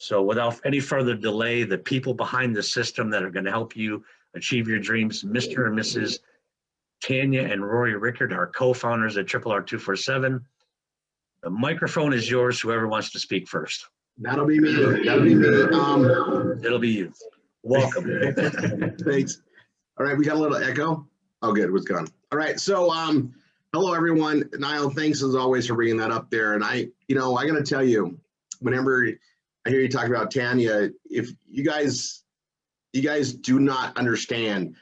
So without any further delay, the people behind the system that are going to help you achieve your dreams, Mr. and Mrs. Tanya and Rory Rickard, our co-founders at RRR247. The microphone is yours, whoever wants to speak first. That'll be me. That'll be me. It'll be you. Welcome. Thanks. All right, we got a little echo. Oh, good, it was gone. All right, so hello everyone. Niall, thanks as always for bringing that up there. And I got to tell you, whenever I hear you talk about Tanya, if you guys do not understand,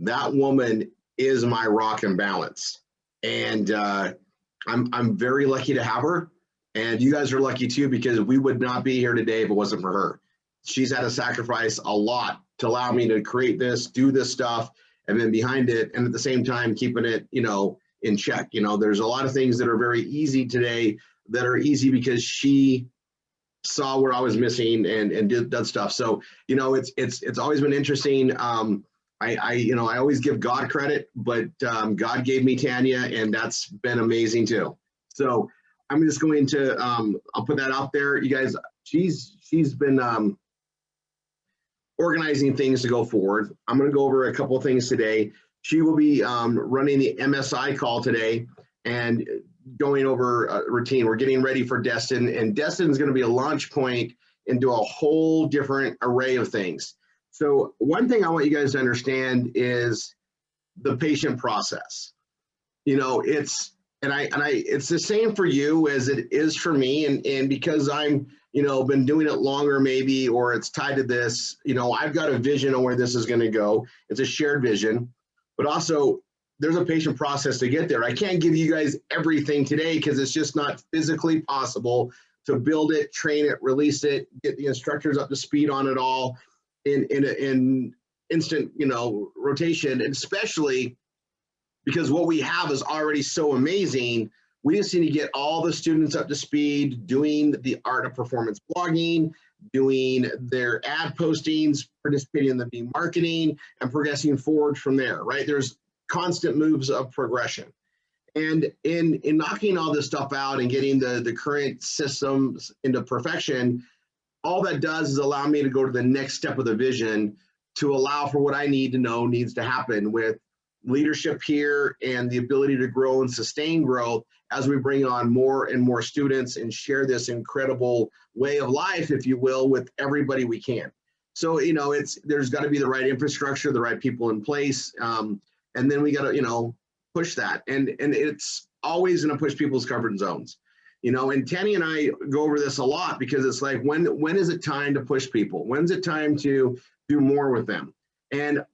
that woman is my rock and balance. And I'm very lucky to have her. And you guys are lucky too, because we would not be here today if it wasn't for her. She's had to sacrifice a lot to allow me to create this, do this stuff, and then behind it, and at the same time, keeping it, in check. There's a lot of things that are very easy today that are easy because she saw where I was missing and did that stuff. So, it's always been interesting. I always give God credit, but God gave me Tanya, and that's been amazing too. So I'm just going to, I'll put that out there. You guys, she's been organizing things to go forward. I'm going to go over a couple of things today. She will be running the MSI call today and going over a routine. We're getting ready for Destin, and Destin is going to be a launch point into a whole different array of things. So one thing I want you guys to understand is the patient process. It's the same for you as it is for me, and because I'm been doing it longer maybe, or it's tied to this, I've got a vision on where this is going to go. It's a shared vision, but also there's a patient process to get there. I can't give you guys everything today because it's just not physically possible to build it, train it, release it, get the instructors up to speed on it all in instant, rotation, and especially because what we have is already so amazing. We just need to get all the students up to speed, doing the art of performance blogging, doing their ad postings, participating in the marketing, and progressing forward from there, right? There's constant moves of progression. And in knocking all this stuff out and getting the current systems into perfection, all that does is allow me to go to the next step of the vision to allow for what I need to know needs to happen with leadership here and the ability to grow and sustain growth as we bring on more and more students and share this incredible way of life, if you will, with everybody we can. So, there's got to be the right infrastructure, the right people in place. And then we got to, push that. And it's always going to push people's comfort zones. And Tanny and I go over this a lot because it's like, when is it time to push people? When's it time to do more with them? And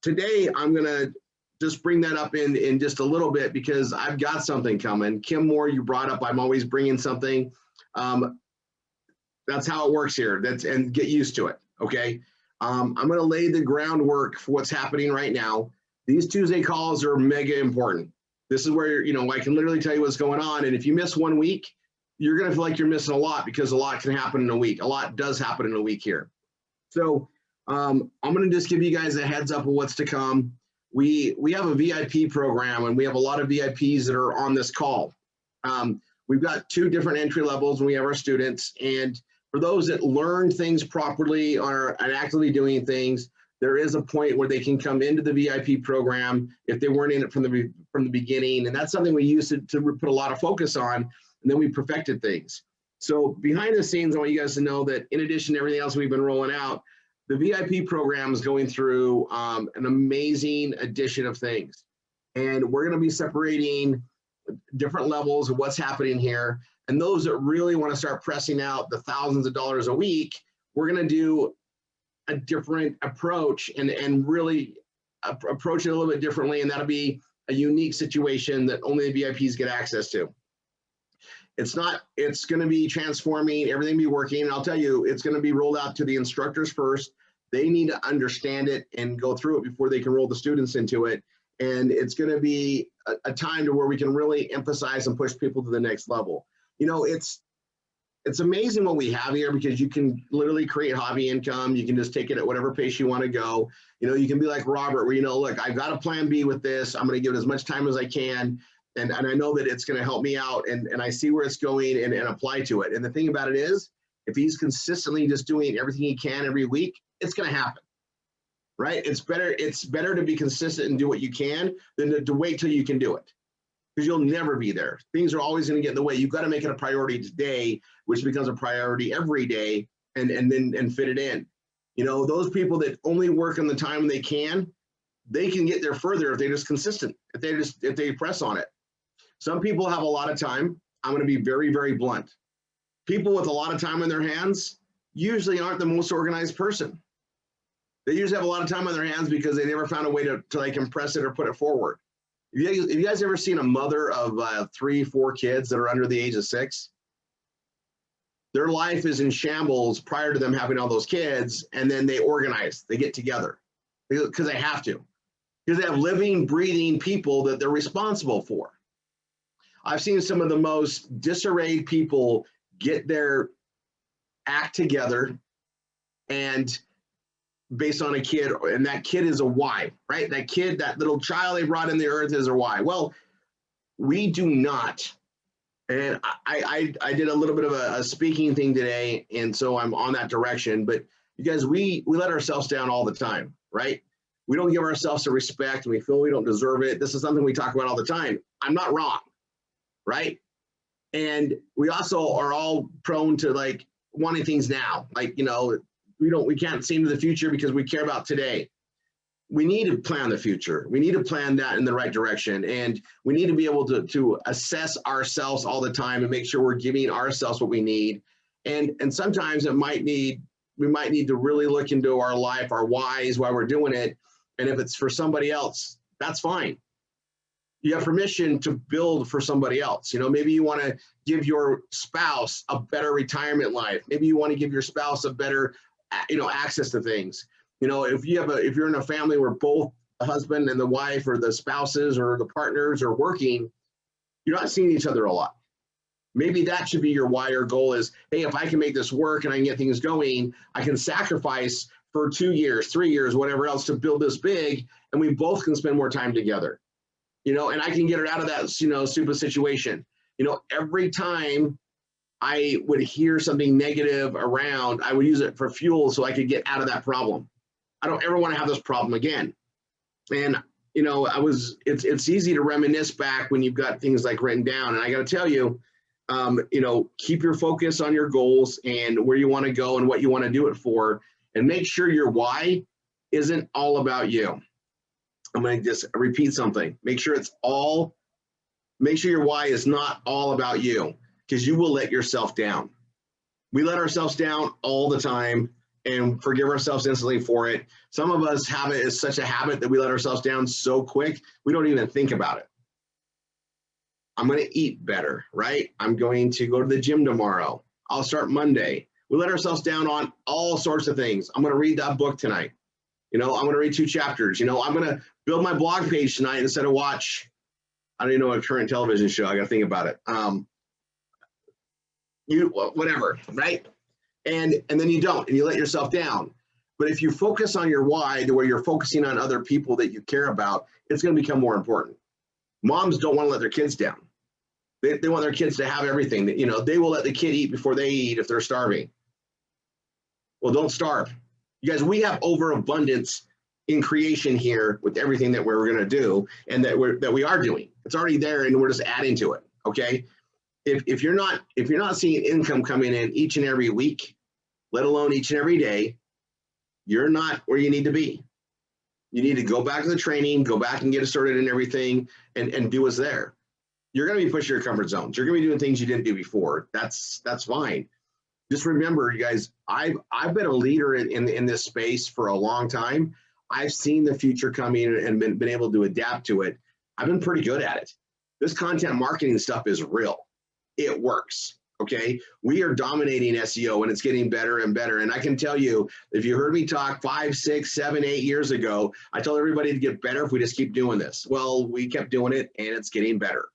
today I'm going to just bring that up in just a little bit because I've got something coming. Kim Moore, you brought up, I'm always bringing something. That's how it works here. And get used to it, okay? I'm going to lay the groundwork for what's happening right now. These Tuesday calls are mega important. This is where, I can literally tell you what's going on. And if you miss 1 week, you're going to feel like you're missing a lot because a lot can happen in a week. A lot does happen in a week here. So I'm going to just give you guys a heads up of what's to come. We have a VIP program, and we have a lot of VIPs that are on this call. We've got 2 different entry levels when we have our students. And for those that learn things properly or are actively doing things, there is a point where they can come into the VIP program if they weren't in it from the beginning. And that's something we used to put a lot of focus on, and then we perfected things. So behind the scenes, I want you guys to know that in addition to everything else we've been rolling out, the VIP program is going through an amazing addition of things. And we're going to be separating different levels of what's happening here. And those that really want to start pressing out the thousands of dollars a week, we're going to do a different approach and really approach it a little bit differently. And that'll be a unique situation that only the VIPs get access to. It's going to be transforming, everything be working. And I'll tell you, it's going to be rolled out to the instructors first. They need to understand it and go through it before they can roll the students into it. And it's going to be a time to where we can really emphasize and push people to the next level. It's amazing what we have here because you can literally create hobby income. You can just take it at whatever pace you want to go. You can be like Robert, where, look, I've got a plan B with this. I'm going to give it as much time as I can. And I know that it's going to help me out, and I see where it's going and apply to it. And the thing about it is, if he's consistently just doing everything he can every week, it's going to happen, right? It's better to be consistent and do what you can than to wait till you can do it, because you'll never be there. Things are always going to get in the way. You've got to make it a priority today, which becomes a priority every day, and then fit it in. You know, those people that only work in the time they can get there further if they're just consistent, if they press on it. Some people have a lot of time. I'm going to be very, very blunt. People with a lot of time on their hands usually aren't the most organized person. They usually have a lot of time on their hands because they never found a way to like impress it or put it forward. Have you guys ever seen a mother of 3, 4 kids that are under the age of 6? Their life is in shambles prior to them having all those kids, and then they organize, they get together because they have to, because they have living, breathing people that they're responsible for. I've seen some of the most disarrayed people get their act together, and based on a kid, and that kid is a why, right? That kid, that little child they brought in the earth is a why. Well, we do not. And I did a little bit of a speaking thing today, and so I'm on that direction. But you guys, we let ourselves down all the time, right? We don't give ourselves the respect, and we feel we don't deserve it. This is something we talk about all the time. I'm not wrong, right? And we also are all prone to like wanting things now. Like, you know, we can't see into the future because we care about today. We need to plan the future. We need to plan that in the right direction. And we need to be able to assess ourselves all the time and make sure we're giving ourselves what we need. And sometimes we might need to really look into our life, our whys, why we're doing it. And if it's for somebody else, that's fine. You have permission to build for somebody else. You know, maybe you want to give your spouse a better retirement life. Maybe you want to give your spouse a better, access to things. You know, if you're in a family where both the husband and the wife or the spouses or the partners are working, you're not seeing each other a lot. Maybe that should be your why or goal is, hey, if I can make this work and I can get things going, I can sacrifice for 2 years, 3 years, whatever else to build this big, and we both can spend more time together. You know, and I can get her out of that, stupid situation. You know, every time I would hear something negative around, I would use it for fuel so I could get out of that problem. I don't ever want to have this problem again. And, it's easy to reminisce back when you've got things like written down. And I got to tell you, keep your focus on your goals and where you want to go and what you want to do it for. And make sure your why isn't all about you. I'm going to just repeat something. Make sure your why is not all about you, because you will let yourself down. We let ourselves down all the time and forgive ourselves instantly for it. Some of us have it as such a habit that we let ourselves down so quick, we don't even think about it. I'm going to eat better, right? I'm going to go to the gym tomorrow. I'll start Monday. We let ourselves down on all sorts of things. I'm going to read that book tonight. I'm going to read 2 chapters. I'm going to build my blog page tonight instead of watch, I don't even know a current television show. I got to think about it. Whatever, right? And then you don't, and you let yourself down. But if you focus on your why, the way you're focusing on other people that you care about, it's going to become more important. Moms don't want to let their kids down. They want their kids to have everything. They will let the kid eat before they eat if they're starving. Well, don't starve. You guys, we have overabundance in creation here with everything that we're going to do and that we are doing. It's already there, and we're just adding to it. Okay. If you're not seeing income coming in each and every week, let alone each and every day, you're not where you need to be. You need to go back to the training, go back and get it started and everything, and do what's there. You're going to be pushing your comfort zones. You're going to be doing things you didn't do before. That's fine. Just remember, you guys, I've been a leader in this space for a long time. I've seen the future coming and been able to adapt to it. I've been pretty good at it. This content marketing stuff is real. It works. Okay. We are dominating SEO, and it's getting better and better. And I can tell you, if you heard me talk 5, 6, 7, 8 years ago, I told everybody to get better if we just keep doing this. Well, we kept doing it, and it's getting better.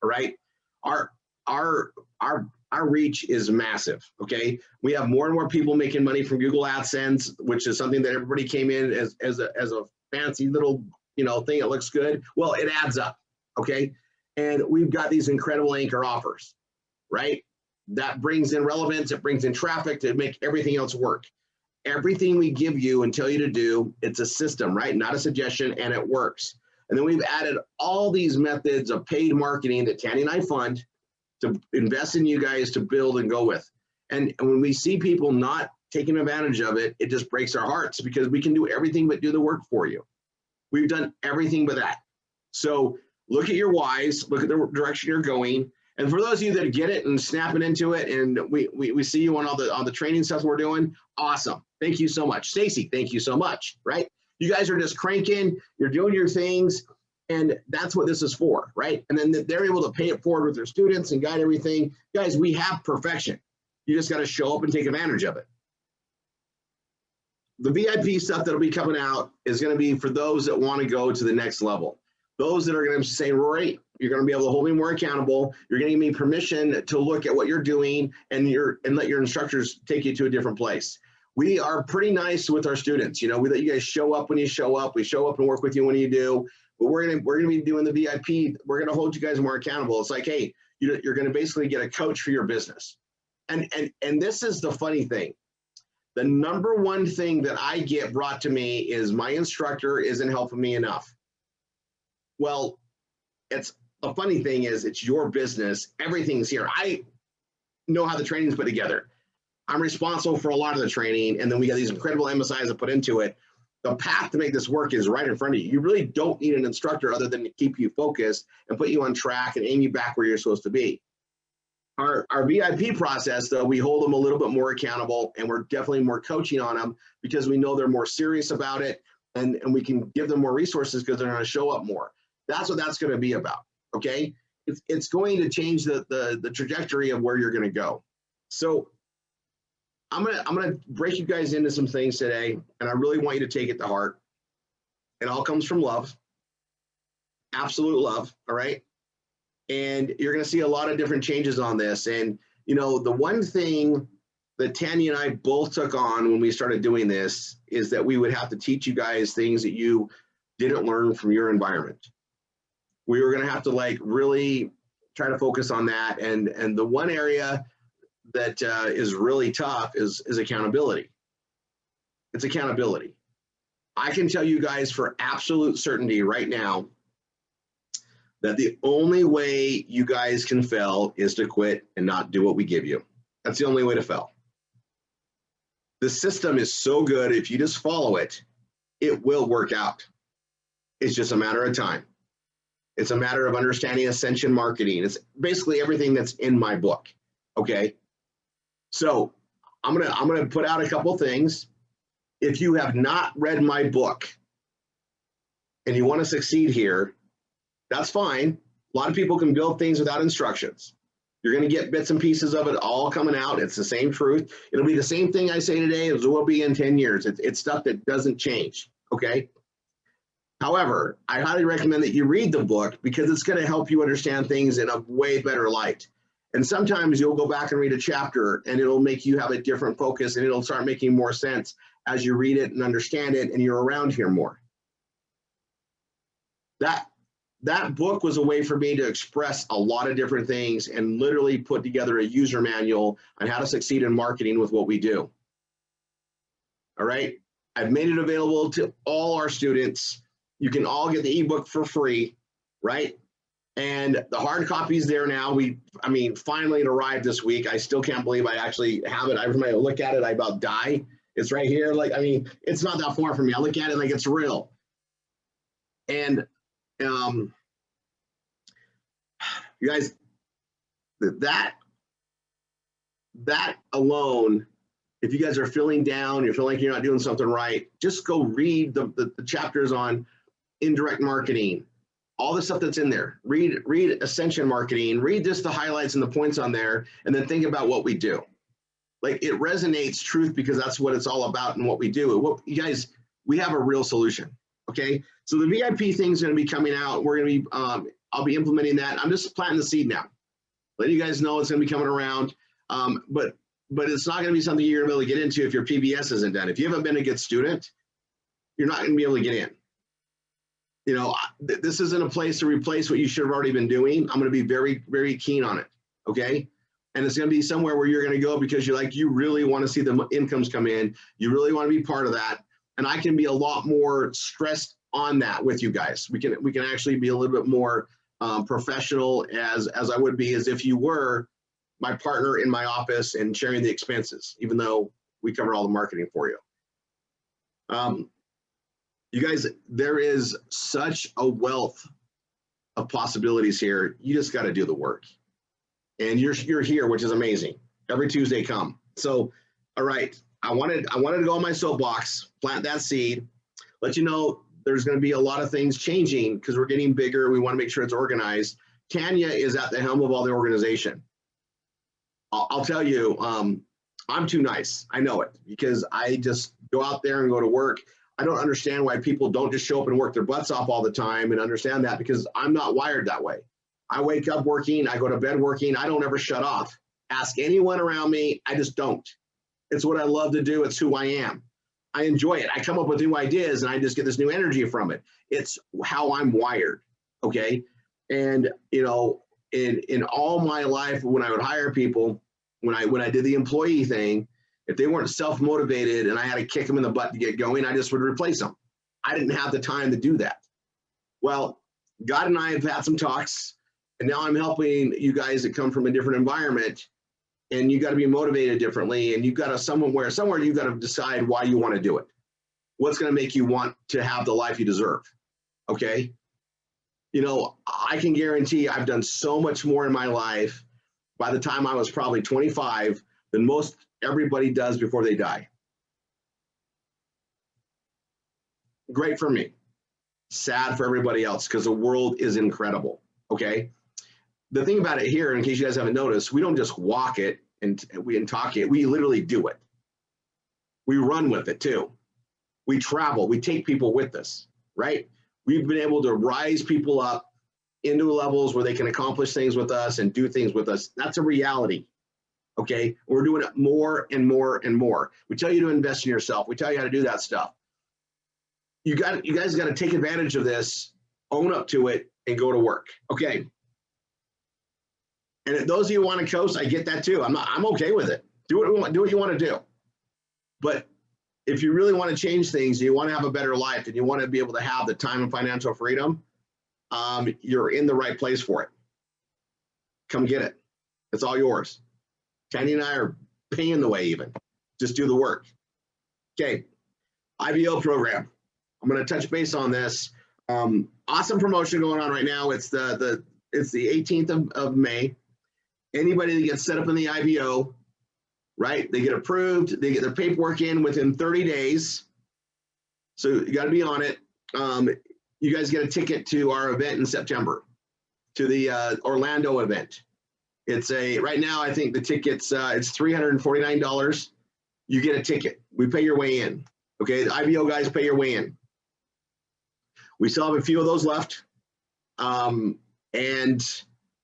All right. Our reach is massive. Okay. We have more and more people making money from Google AdSense, which is something that everybody came in as a fancy little, thing that looks good. Well, it adds up. Okay. And we've got these incredible anchor offers, right? That brings in relevance, it brings in traffic to make everything else work. Everything we give you and tell you to do, it's a system, right? Not a suggestion, and it works. And then we've added all these methods of paid marketing that Tanya and I fund to invest in you guys to build and go with. And when we see people not taking advantage of it, it just breaks our hearts, because we can do everything but do the work for you. We've done everything but that. So look at your whys, look at the direction you're going. And for those of you that get it and snapping into it, and we see you on all the training stuff we're doing, awesome. Thank you so much. Stacy, thank you so much, right? You guys are just cranking, you're doing your things, and that's what this is for, right? And then they're able to pay it forward with their students and guide everything. Guys, we have perfection. You just got to show up and take advantage of it. The VIP stuff that'll be coming out is going to be for those that want to go to the next level. Those that are going to say, Rory, you're going to be able to hold me more accountable. You're going to give me permission to look at what you're doing, and let your instructors take you to a different place. We are pretty nice with our students. You know, we let you guys show up when you show up. We show up and work with you when you do. But we're gonna be doing the VIP. We're gonna hold you guys more accountable. It's like, hey, you're gonna basically get a coach for your business. And this is the funny thing. The number one thing that I get brought to me is my instructor isn't helping me enough. Well, it's the funny thing is it's your business. Everything's here. I know how the training's put together. I'm responsible for a lot of the training, and then we got these incredible MSIs that put into it. The path to make this work is right in front of you. You really don't need an instructor other than to keep you focused and put you on track and aim you back where you're supposed to be. Our VIP process, though, we hold them a little bit more accountable, and we're definitely more coaching on them because we know they're more serious about it, and we can give them more resources because they're going to show up more. That's what that's going to be about, okay? It's going to change the trajectory of where you're going to go. So I'm gonna break you guys into some things today, and I really want you to take it to heart. It all comes from love, absolute love, all right? And you're gonna see a lot of different changes on this. And you know, the one thing that Tanya and I both took on when we started doing this is that we would have to teach you guys things that you didn't learn from your environment. We were gonna have to like really try to focus on that. And the one area that is really tough is accountability. It's accountability. I can tell you guys for absolute certainty right now that the only way you guys can fail is to quit and not do what we give you. That's the only way to fail. The system is so good, if you just follow it, it will work out. It's just a matter of time. It's a matter of understanding ascension marketing. It's basically everything that's in my book, okay? So I'm gonna put out a couple things. If you have not read my book and you want to succeed here, that's fine. A lot of people can build things without instructions. You're going to get bits and pieces of it all coming out. It's the same truth. It'll be the same thing I say today as it will be in 10 years. It's stuff that doesn't change, okay? However, I highly recommend that you read the book because it's going to help you understand things in a way better light. And sometimes you'll go back and read a chapter and it'll make you have a different focus, and it'll start making more sense as you read it and understand it and you're around here more. That book was a way for me to express a lot of different things and literally put together a user manual on how to succeed in marketing with what we do. All right. I've made it available to all our students. You can all get the ebook for free, right? And the hard copy is there now. Finally it arrived this week. I still can't believe I actually have it. Every time I look at it, I about die. It's right here. It's not that far from me. I look at it like it's real. And you guys, that alone, if you guys are feeling down, you're feeling like you're not doing something right, just go read the chapters on indirect marketing, all the stuff that's in there. Read Ascension Marketing, read just the highlights and the points on there, and then think about what we do. Like, it resonates truth because that's what it's all about and what we do. You guys, we have a real solution, okay? So the VIP thing is going to be coming out. We're going to be, I'll be implementing that. I'm just planting the seed now. Letting you guys know it's going to be coming around, but it's not going to be something you're going to be able to get into if your PBS isn't done. If you haven't been a good student, you're not going to be able to get in. You know, this isn't a place to replace what you should have already been doing. I'm going to be very, very keen on it, okay? And it's going to be somewhere where you're going to go because you really want to see the incomes come in. You really want to be part of that. And I can be a lot more stressed on that with you guys. We can actually be a little bit more professional as I would be as if you were my partner in my office and sharing the expenses, even though we cover all the marketing for you. You guys, there is such a wealth of possibilities here. You just got to do the work. And you're here, which is amazing. Every Tuesday come. So, all right, I wanted to go on my soapbox, plant that seed, let you know there's going to be a lot of things changing because we're getting bigger. We want to make sure it's organized. Tanya is at the helm of all the organization. I'll tell you, I'm too nice. I know it because I just go out there and go to work. I don't understand why people don't just show up and work their butts off all the time and understand that because I'm not wired that way. I wake up working, I go to bed working, I don't ever shut off. Ask anyone around me, I just don't. It's what I love to do, it's who I am. I enjoy it. I come up with new ideas and I just get this new energy from it. It's how I'm wired, okay? And you know, in all my life when I would hire people, when I did the employee thing, if they weren't self-motivated and I had to kick them in the butt to get going, I just would replace them. I didn't have the time to do that. Well, God and I have had some talks. And now I'm helping you guys that come from a different environment, and you got to be motivated differently. And you've got to somewhere you've got to decide why you want to do it. What's going to make you want to have the life you deserve? Okay. You know, I can guarantee I've done so much more in my life by the time I was probably 25 than most everybody does before they die. Great for me. Sad for everybody else because the world is incredible. Okay. The thing about it here, in case you guys haven't noticed, we don't just walk it and talk it. We literally do it. We run with it too. We travel. We take people with us, right? We've been able to rise people up into levels where they can accomplish things with us and do things with us. That's a reality. Okay. We're doing it more and more and more. We tell you to invest in yourself. We tell you how to do that stuff. You guys got to take advantage of this, own up to it, and go to work. Okay. And if those of you who want to coast, I get that too. I'm okay with it. Do what you want to do. But if you really want to change things, you want to have a better life, and you want to be able to have the time and financial freedom, you're in the right place for it. Come get it. It's all yours. Tanya and I are paying the way even. Just do the work. Okay. IBO program. I'm going to touch base on this. Awesome promotion going on right now. It's the 18th of May. Anybody that gets set up in the IBO, right? They get approved. They get their paperwork in within 30 days. So you got to be on it. You guys get a ticket to our event in September, to the Orlando event. It's right now, I think the ticket's, it's $349. You get a ticket. We pay your way in. Okay, the IBO guys pay your way in. We still have a few of those left. And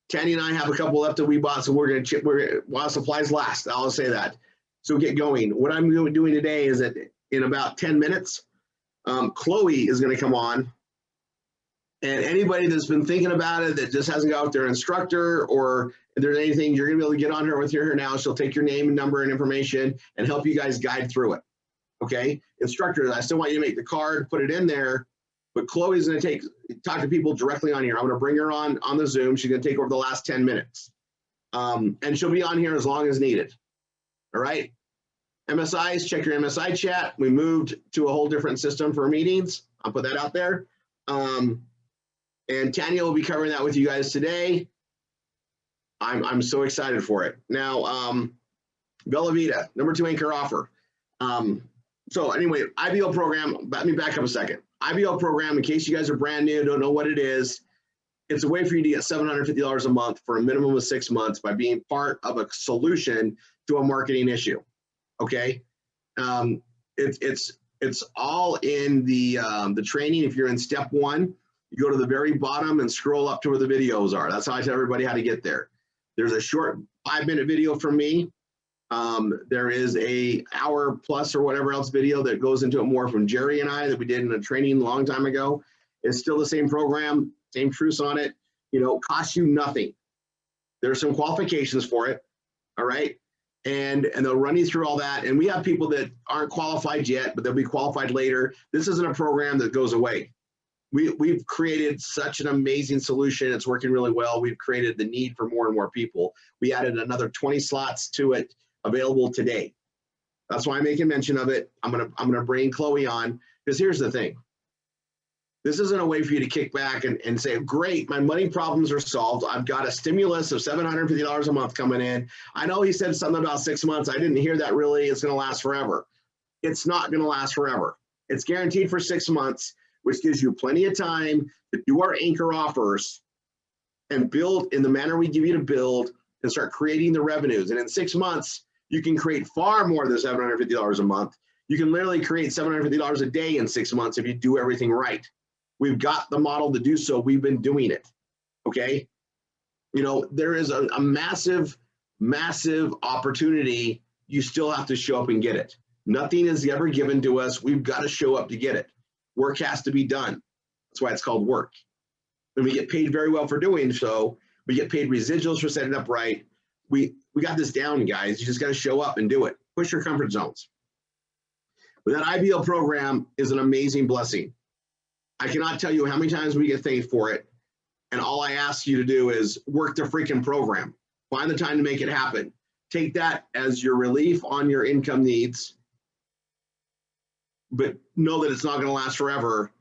Tanya and I have a couple left that we bought, so we're while supplies last, I'll say that. So get going. What I'm doing today is that in about 10 minutes, Chloe is going to come on. And anybody that's been thinking about it that just hasn't got their instructor, or if there's anything, you're going to be able to get on her with her now. She'll take your name and number and information and help you guys guide through it. Okay? Instructor, I still want you to make the card, put it in there. But Chloe's going to talk to people directly on here. I'm going to bring her on the Zoom. She's going to take over the last 10 minutes. And she'll be on here as long as needed. All right? MSIs, check your MSI chat. We moved to a whole different system for meetings. I'll put that out there. And Tanya will be covering that with you guys today. I'm so excited for it. Now, Bella Vita, number 2 anchor offer. So anyway, IBO program, let me back up a second. IBO program, in case you guys are brand new, don't know what it is, it's a way for you to get $750 a month for a minimum of 6 months by being part of a solution to a marketing issue. Okay, it's all in the training. If you're in step 1, you go to the very bottom and scroll up to where the videos are. That's how I tell everybody how to get there. There's a short 5-minute video from me. There is a hour plus or whatever else video that goes into it more from Jerry and I that we did in a training a long time ago. It's still the same program, same truths on it. You know, costs you nothing. There's some qualifications for it. all right? And they'll run you through all that. And we have people that aren't qualified yet, but they'll be qualified later. This isn't a program that goes away. We've created such an amazing solution. It's working really well. We've created the need for more and more people. We added another 20 slots to it available today. That's why I'm making mention of it. I'm gonna bring Chloe on, because here's the thing. This isn't a way for you to kick back and say, great, my money problems are solved. I've got a stimulus of $750 a month coming in. I know he said something about 6 months. I didn't hear that really. It's gonna last forever. It's not gonna last forever. It's guaranteed for 6 months, which gives you plenty of time to do our anchor offers and build in the manner we give you to build and start creating the revenues. And in 6 months, you can create far more than $750 a month. You can literally create $750 a day in 6 months if you do everything right. We've got the model to do so. We've been doing it, okay? You know, there is a massive, massive opportunity. You still have to show up and get it. Nothing is ever given to us. We've got to show up to get it. Work has to be done. That's why it's called work. And we get paid very well for doing so. We get paid residuals for setting up right. We got this down, guys. You just got to show up and do it. Push your comfort zones. But that IBL program is an amazing blessing. I cannot tell you how many times we get thanked for it. And all I ask you to do is work the freaking program. Find the time to make it happen. Take that as your relief on your income needs. But know that it's not going to last forever.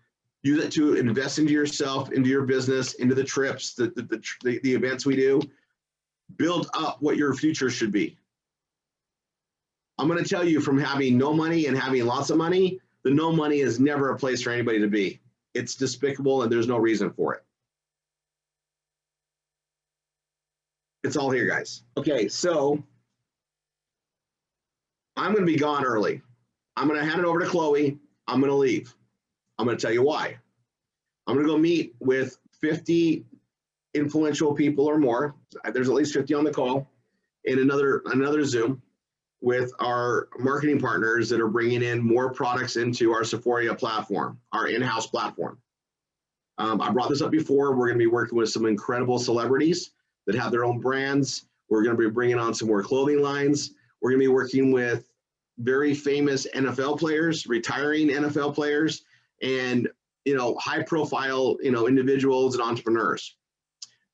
Use it to invest into yourself, into your business, into the trips, the events we do. Build up what your future should be. I'm going to tell you, from having no money and having lots of money, the no money is never a place for anybody to be. It's despicable and there's no reason for it. It's all here, guys. Okay, so I'm going to be gone early. I'm going to hand it over to Chloe. I'm going to leave. I'm going to tell you why. I'm going to go meet with 50 influential people or more. There's at least 50 on the call in another Zoom with our marketing partners that are bringing in more products into our Sephora platform, our in-house platform. I brought this up before. We're going to be working with some incredible celebrities that have their own brands. We're going to be bringing on some more clothing lines. We're going to be working with very famous NFL players, retiring NFL players, and high profile individuals and entrepreneurs.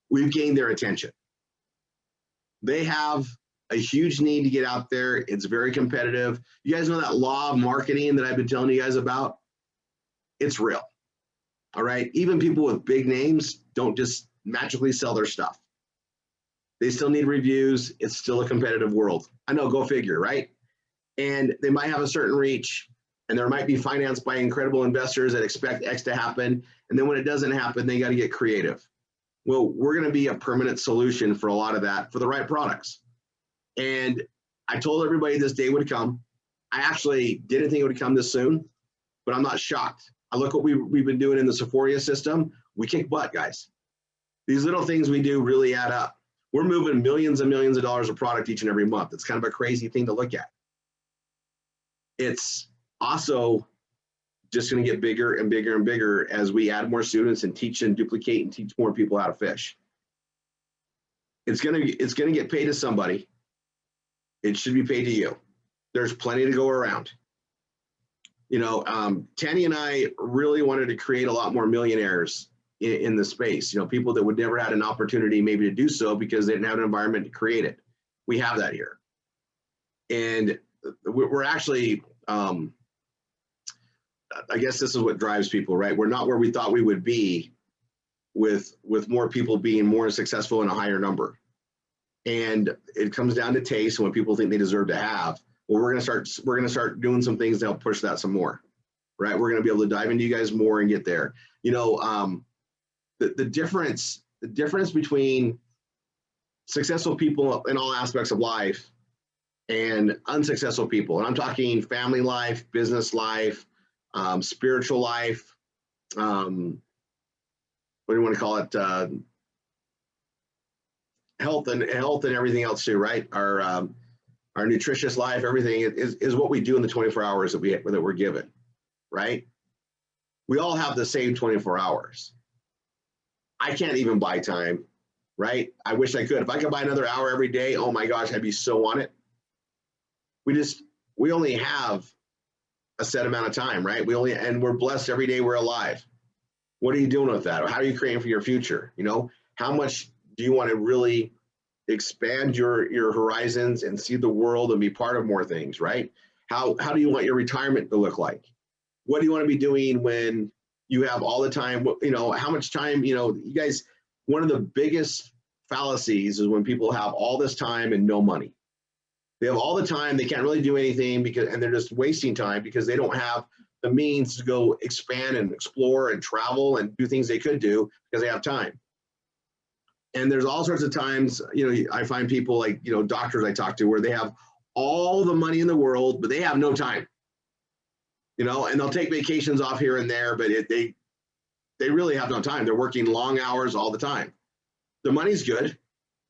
We've gained their attention. They have a huge need to get out there. It's very competitive. You guys know that law of marketing that I've been telling you guys about? It's real. All right. Even people with big names don't just magically sell their stuff. They still need reviews. It's still a competitive world. I know, go figure, right? And they might have a certain reach, and there might be financed by incredible investors that expect X to happen. And then when it doesn't happen, they got to get creative. Well, we're going to be a permanent solution for a lot of that for the right products. And I told everybody this day would come. I actually didn't think it would come this soon, but I'm not shocked. I look what we've been doing in the Sephora system. We kick butt, guys. These little things we do really add up. We're moving millions and millions of dollars of product each and every month. It's kind of a crazy thing to look at. It's also just going to get bigger and bigger and bigger as we add more students and teach and duplicate and teach more people how to fish. It's going to get paid to somebody. It should be paid to you. There's plenty to go around. Tanny and I really wanted to create a lot more millionaires in the space. People that would never had an opportunity maybe to do so because they didn't have an environment to create it. We have that here. And we're actually, I guess this is what drives people, right? We're not where we thought we would be with more people being more successful in a higher number. And it comes down to taste and what people think they deserve to have. Well, we're going to start doing some things to help push that some more, right? We're going to be able to dive into you guys more and get there. The difference between successful people in all aspects of life and unsuccessful people, and I'm talking family life, business life, spiritual life, what do you want to call it? Health and everything else too, right? Our nutritious life, everything is what we do in the 24 hours that we're given, right? We all have the same 24 hours. I can't even buy time. right? I wish I could. If I could buy another hour every day, oh my gosh, I'd be so on it. We only have a set amount of time, right? And we're blessed every day we're alive. What are you doing with that? Or how are you creating for your future? You know, how much do you want to really expand your horizons and see the world and be part of more things, right? How do you want your retirement to look like? What do you want to be doing when you have all the time? You know, how much time, you know, you guys, one of the biggest fallacies is when people have all this time and no money. They have all the time, they can't really do anything and they're just wasting time because they don't have the means to go expand and explore and travel and do things they could do because they have time. And there's all sorts of times, you know, I find people like, you know, doctors I talk to where they have all the money in the world, but they have no time, you know, and they'll take vacations off here and there, but they really have no time. They're working long hours all the time. The money's good,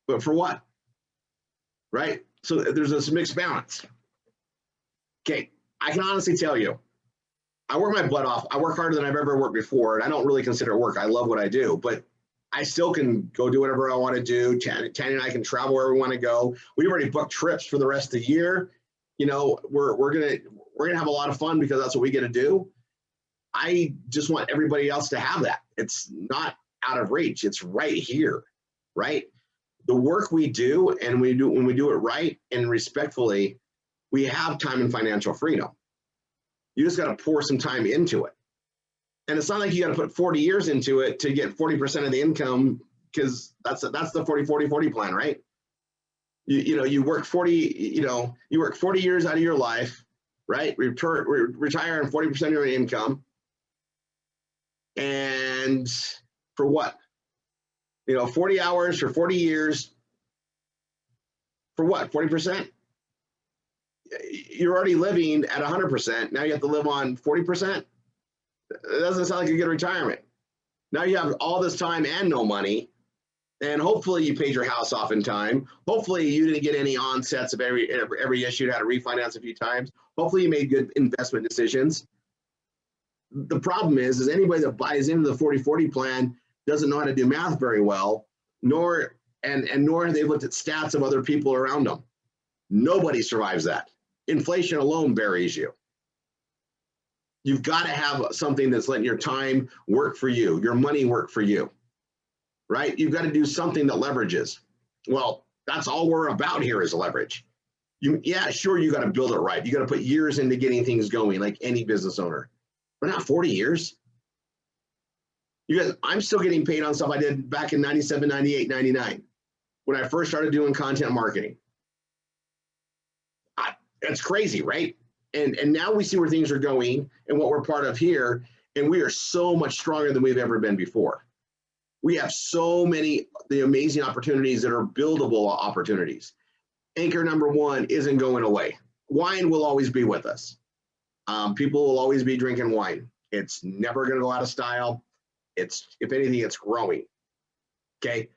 but for what? Right? So there's this mixed balance. Okay, I can honestly tell you, I work my butt off. I work harder than I've ever worked before, and I don't really consider it work. I love what I do, but I still can go do whatever I want to do. Tanya and I can travel where we want to go. We already booked trips for the rest of the year. You know, we're gonna have a lot of fun because that's what we get to do. I just want everybody else to have that. It's not out of reach. It's right here, right? The work we do, and when we do it right and respectfully, we have time and financial freedom. You just got to pour some time into it. And it's not like you got to put 40 years into it to get 40% of the income, because that's the 40-40-40 plan, right? You work 40 years out of your life, right? Retire on 40% of your income. And for what? 40 hours for 40 years. For what? 40%? You're already living at 100%. Now you have to live on 40%. It doesn't sound like a good retirement. Now you have all this time and no money. And hopefully you paid your house off in time. Hopefully you didn't get any onsets of every issue. You had to refinance a few times. Hopefully you made good investment decisions. The problem is anybody that buys into the 40-40 plan doesn't know how to do math very well, nor have they looked at stats of other people around them. Nobody survives that. Inflation alone buries you. You've got to have something that's letting your time work for you, your money work for you, right? You've got to do something that leverages. Well, that's all we're about here is leverage. Yeah, sure, you got to build it right. You got to put years into getting things going like any business owner, but not 40 years. You guys, I'm still getting paid on stuff I did back in 97, 98, 99, when I first started doing content marketing. That's crazy, right? And now we see where things are going and what we're part of here, and we are so much stronger than we've ever been before. We have so many the amazing opportunities that are buildable opportunities. Anchor number one isn't going away. Wine will always be with us. People will always be drinking wine. It's never going to go out of style. If anything, it's growing. Okay.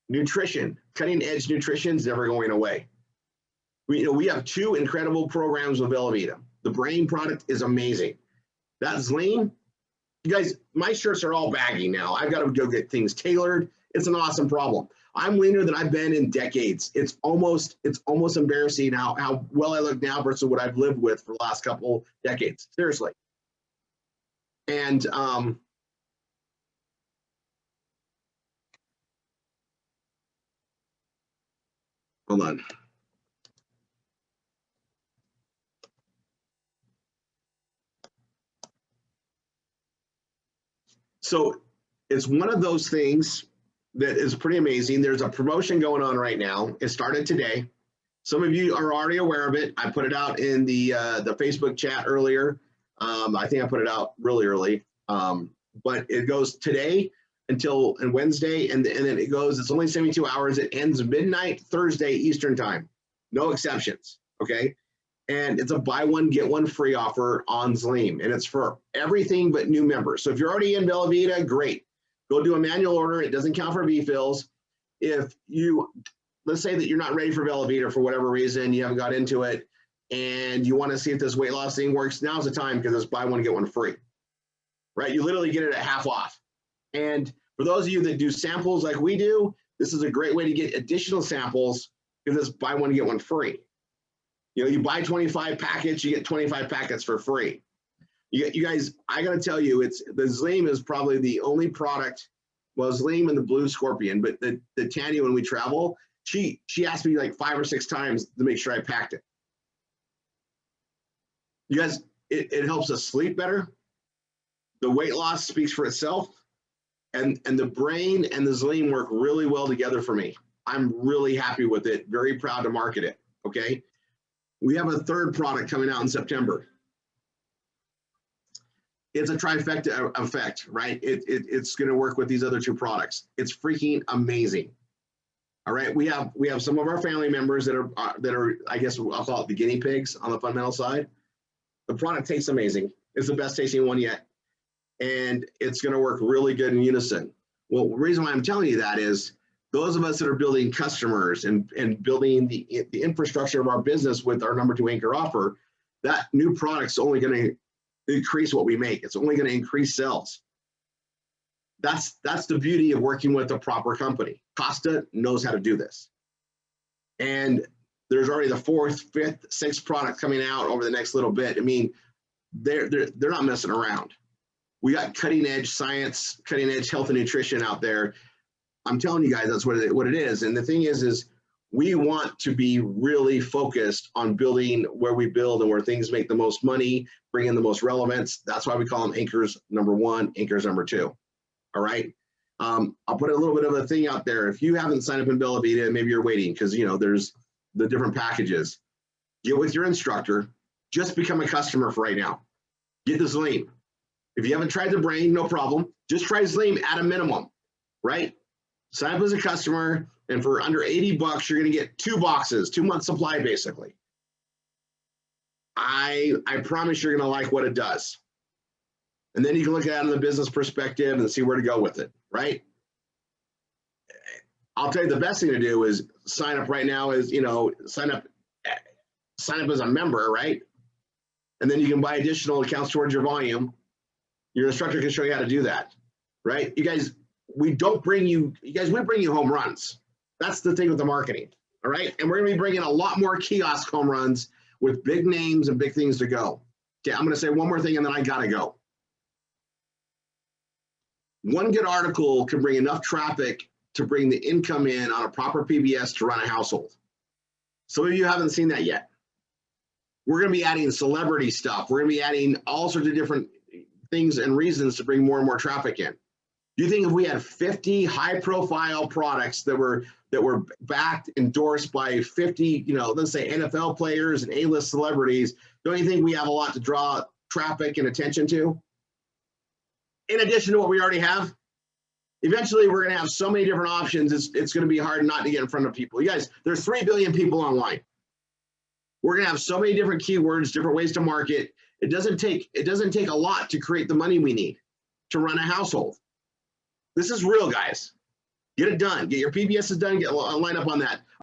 Nutrition, cutting edge nutrition is never going away. We have two incredible programs with Velveeta. The brain product is amazing. That's lean. You guys, my shirts are all baggy now. I've got to go get things tailored. It's an awesome problem. I'm leaner than I've been in decades. It's almost embarrassing how well I look now versus what I've lived with for the last couple decades. Seriously. And hold on. So it's one of those things that is pretty amazing. There's a promotion going on right now. It started today. Some of you are already aware of it. I put it out in the Facebook chat earlier. I think I put it out really early. But it goes today until Wednesday, and then it goes. It's only 72 hours. It ends midnight Thursday Eastern time. No exceptions. Okay. And it's a buy one, get one free offer on Zleam. And it's for everything but new members. So if you're already in Velveeta, great. Go do a manual order. It doesn't count for refills. If let's say that you're not ready for Velveeta for whatever reason, you haven't got into it, and you want to see if this weight loss thing works, now's the time because it's buy one, get one free, right? You literally get it at half off. And For those of you that do samples like we do, this is a great way to get additional samples because it's buy one, get one free. You know, you buy 25 packets, you get 25 packets for free. You guys, I got to tell you, the Zleam is probably the only product, well, Zleam and the Blue Scorpion, but the Tanya, when we travel, she asked me like 5 or 6 times to make sure I packed it. You guys, it helps us sleep better. The weight loss speaks for itself. And the brain and the Zleam work really well together for me. I'm really happy with it. Very proud to market it. Okay. We have a third product coming out in September. It's a trifecta effect, right? It's going to work with these other 2 products. It's freaking amazing. All right. We have some of our family members that are, I guess I'll call it the guinea pigs on the fundamental side. The product tastes amazing. It's the best tasting one yet. And it's going to work really good in unison. Well, the reason why I'm telling you that is those of us that are building customers and building the infrastructure of our business with our number 2 anchor offer, that new product's only going to increase what we make. It's only going to increase sales. That's the beauty of working with a proper company. Costa knows how to do this. And there's already the 4th, 5th, 6th product coming out over the next little bit. I mean, they're not messing around. We got cutting edge science, cutting edge health and nutrition out there. I'm telling you guys, that's what it is. And the thing is we want to be really focused on building where we build and where things make the most money, bring in the most relevance. That's why we call them anchors number 1, anchors number 2. All right. I'll put a little bit of a thing out there. If you haven't signed up in Bella Vita, maybe you're waiting because, you know, there's the different packages. Get with your instructor. Just become a customer for right now. Get the Zleam. If you haven't tried the brain, no problem. Just try Zleam at a minimum, right? Sign up as a customer, and for under $80, you're going to get 2 boxes, 2 months supply, basically. I promise you're going to like what it does. And then you can look at it in the business perspective and see where to go with it, right? I'll tell you the best thing to do is sign up right now as, you know, sign up as a member, right? And then you can buy additional accounts towards your volume. Your instructor can show you how to do that, right? You guys, we bring you home runs. That's the thing with the marketing, all right? And we're gonna be bringing a lot more kiosk home runs with big names and big things to go. Okay, I'm gonna say one more thing and then I gotta go. One good article can bring enough traffic to bring the income in on a proper PBS to run a household. Some of you haven't seen that yet. We're gonna be adding celebrity stuff. We're gonna be adding all sorts of different things and reasons to bring more and more traffic in. Do you think if we had 50 high-profile products that were backed, endorsed by 50, you know, let's say NFL players and A-list celebrities, don't you think we have a lot to draw traffic and attention to? In addition to what we already have, eventually we're going to have so many different options. It's going to be hard not to get in front of people. You guys, there's 3 billion people online. We're going to have so many different keywords, different ways to market. It doesn't take a lot to create the money we need to run a household. This is real, guys. Get it done. Get your PBSs done. Line up on that.